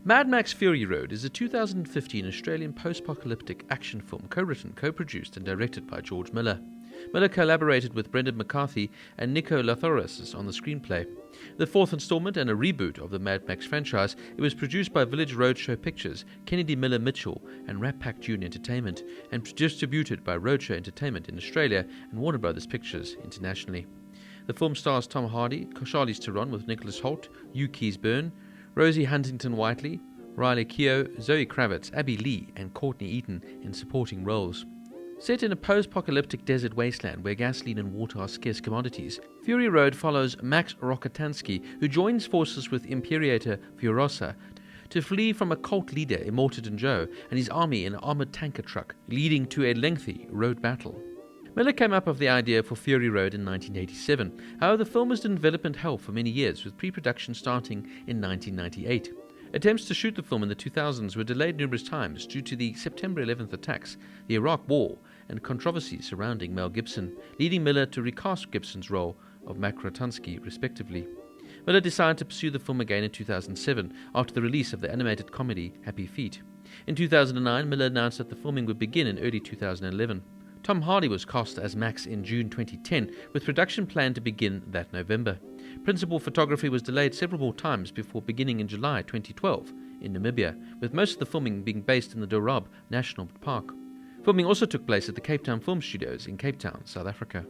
Mad Max Fury Road is a 2015 Australian post-apocalyptic action film co-written, co-produced and directed by George Miller. Miller collaborated with Brendan McCarthy and Nico Lathoris on the screenplay. The fourth installment and a reboot of the Mad Max franchise, it was produced by Village Roadshow Pictures, Kennedy Miller Mitchell and Rat Pack Junior Entertainment, and distributed by Roadshow Entertainment in Australia and Warner Brothers Pictures internationally. The film stars Tom Hardy, Charlize Theron with Nicholas Hoult, Hugh Keys-Byrne, Rosie Huntington-Whiteley, Riley Keough, Zoe Kravitz, Abby Lee and Courtney Eaton in supporting roles. Set in a post-apocalyptic desert wasteland where gasoline and water are scarce commodities, Fury Road follows Max Rokitansky, who joins forces with Imperator Furiosa to flee from a cult leader, Immortan Joe, and his army in an armored tanker truck, leading to a lengthy road battle. Miller came up with the idea for Fury Road in 1987. However, the film was in development hell for many years, with pre-production starting in 1998. Attempts to shoot the film in the 2000s were delayed numerous times due to the September 11th attacks, the Iraq War, and controversy surrounding Mel Gibson, leading Miller to recast Gibson's role of Max Rokitansky, respectively. Miller decided to pursue the film again in 2007 after the release of the animated comedy Happy Feet. In 2009, Miller announced that the filming would begin in early 2011. Tom Hardy was cast as Max in June 2010, with production planned to begin that November. Principal photography was delayed several more times before beginning in July 2012 in Namibia, with most of the filming being based in the Dorob National Park. Filming also took place at the Cape Town Film Studios in Cape Town, South Africa.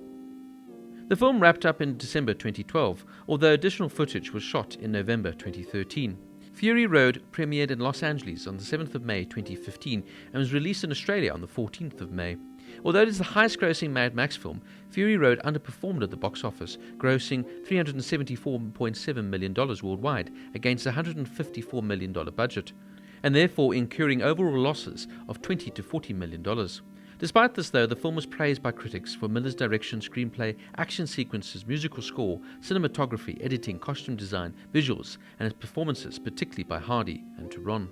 The film wrapped up in December 2012, although additional footage was shot in November 2013. Fury Road premiered in Los Angeles on the 7th of May 2015 and was released in Australia on the 14th of May. Although it is the highest-grossing Mad Max film, Fury Road underperformed at the box office, grossing $374.7 million worldwide against a $154 million budget, and therefore incurring overall losses of $20 to $40 million. Despite this, though, the film was praised by critics for Miller's direction, screenplay, action sequences, musical score, cinematography, editing, costume design, visuals, and its performances, particularly by Hardy and Theron.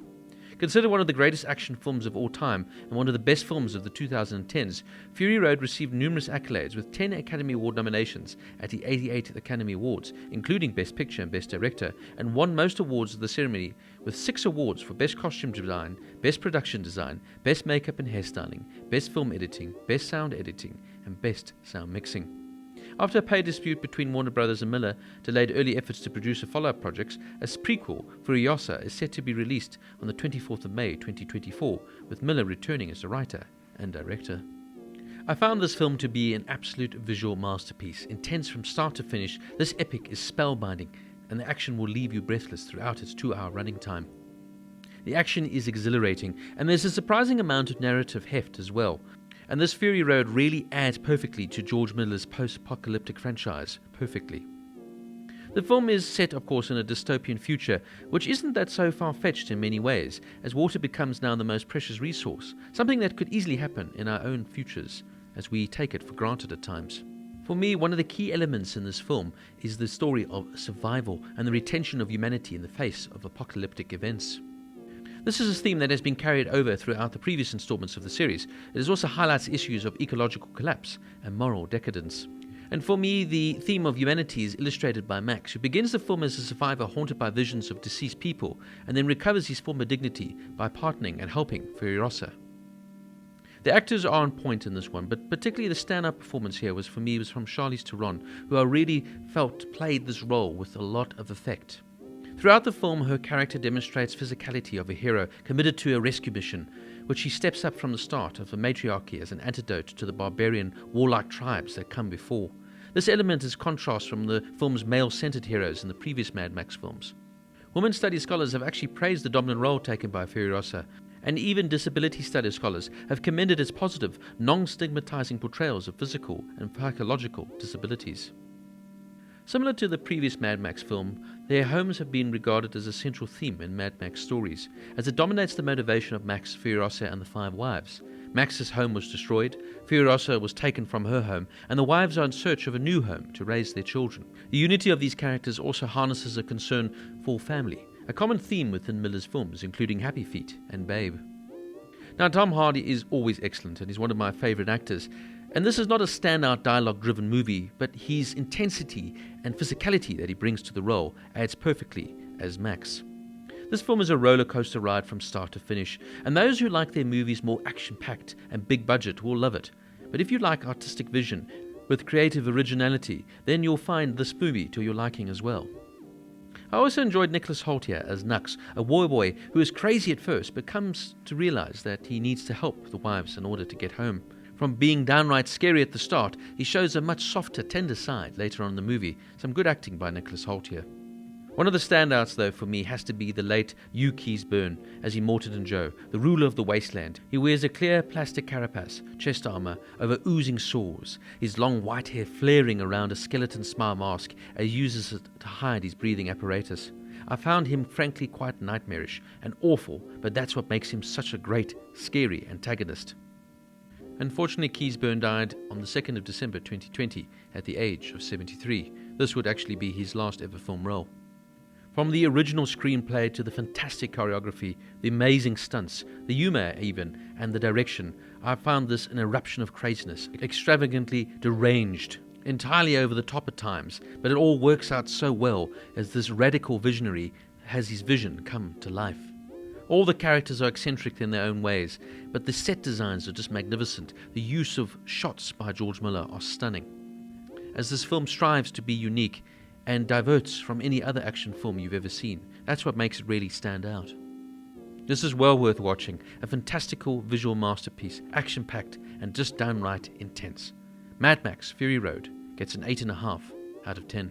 Considered one of the greatest action films of all time and one of the best films of the 2010s, Fury Road received numerous accolades with 10 Academy Award nominations at the 88th Academy Awards, including Best Picture and Best Director, and won most awards of the ceremony with 6 awards for Best Costume Design, Best Production Design, Best Makeup and Hairstyling, Best Film Editing, Best Sound Editing, and Best Sound Mixing. After a pay dispute between Warner Brothers and Miller delayed early efforts to produce a follow-up project, a prequel, Furiosa, is set to be released on the 24th of May 2024, with Miller returning as a writer and director. I found this film to be an absolute visual masterpiece. Intense from start to finish, this epic is spellbinding, and the action will leave you breathless throughout its 2-hour running time. The action is exhilarating, and there's a surprising amount of narrative heft as well. And this Fury Road really adds perfectly to George Miller's post-apocalyptic franchise. Perfectly. The film is set, of course, in a dystopian future, which isn't that so far-fetched in many ways, as water becomes now the most precious resource, something that could easily happen in our own futures, as we take it for granted at times. For me, one of the key elements in this film is the story of survival and the retention of humanity in the face of apocalyptic events. This is a theme that has been carried over throughout the previous installments of the series. It also highlights issues of ecological collapse and moral decadence. And for me, the theme of humanity is illustrated by Max, who begins the film as a survivor haunted by visions of deceased people, and then recovers his former dignity by partnering and helping Furiosa. The actors are on point in this one, but particularly the standout performance here was from Charlize Theron, who I really felt played this role with a lot of effect. Throughout the film, her character demonstrates physicality of a hero committed to a rescue mission, which she steps up from the start of the matriarchy as an antidote to the barbarian, warlike tribes that come before. This element is contrast from the film's male-centered heroes in the previous Mad Max films. Women studies scholars have actually praised the dominant role taken by Furiosa, and even disability studies scholars have commended its positive, non-stigmatizing portrayals of physical and psychological disabilities. Similar to the previous Mad Max film, their homes have been regarded as a central theme in Mad Max stories, as it dominates the motivation of Max, Furiosa, and the 5 wives. Max's home was destroyed, Furiosa was taken from her home, and the wives are in search of a new home to raise their children. The unity of these characters also harnesses a concern for family, a common theme within Miller's films, including Happy Feet and Babe. Now, Tom Hardy is always excellent, and he's one of my favorite actors. And this is not a standout dialogue-driven movie, but his intensity and physicality that he brings to the role adds perfectly as Max. This film is a roller coaster ride from start to finish, and those who like their movies more action-packed and big budget will love it. But if you like artistic vision with creative originality, then you'll find this movie to your liking as well. I also enjoyed Nicholas Hoult here as Nux, a war boy who is crazy at first but comes to realize that he needs to help the wives in order to get home. From being downright scary at the start, he shows a much softer, tender side later on in the movie. Some good acting by Nicholas Hoult here. One of the standouts, though, for me has to be the late Hugh Keays-Byrne as Immortan Joe, the ruler of the wasteland. He wears a clear plastic carapace, chest armor over oozing sores, his long white hair flaring around a skeleton smile mask as he uses it to hide his breathing apparatus. I found him frankly quite nightmarish and awful, but that's what makes him such a great, scary antagonist. Unfortunately, Keays-Byrne died on the 2nd of December 2020 at the age of 73. This would actually be his last ever film role. From the original screenplay to the fantastic choreography, the amazing stunts, the humor even, and the direction, I found this an eruption of craziness, extravagantly deranged, entirely over the top at times, but it all works out so well as this radical visionary has his vision come to life. All the characters are eccentric in their own ways, but the set designs are just magnificent. The use of shots by George Miller are stunning. As this film strives to be unique and diverts from any other action film you've ever seen, that's what makes it really stand out. This is well worth watching, a fantastical visual masterpiece, action-packed and just downright intense. Mad Max Fury Road gets an 8.5 out of 10.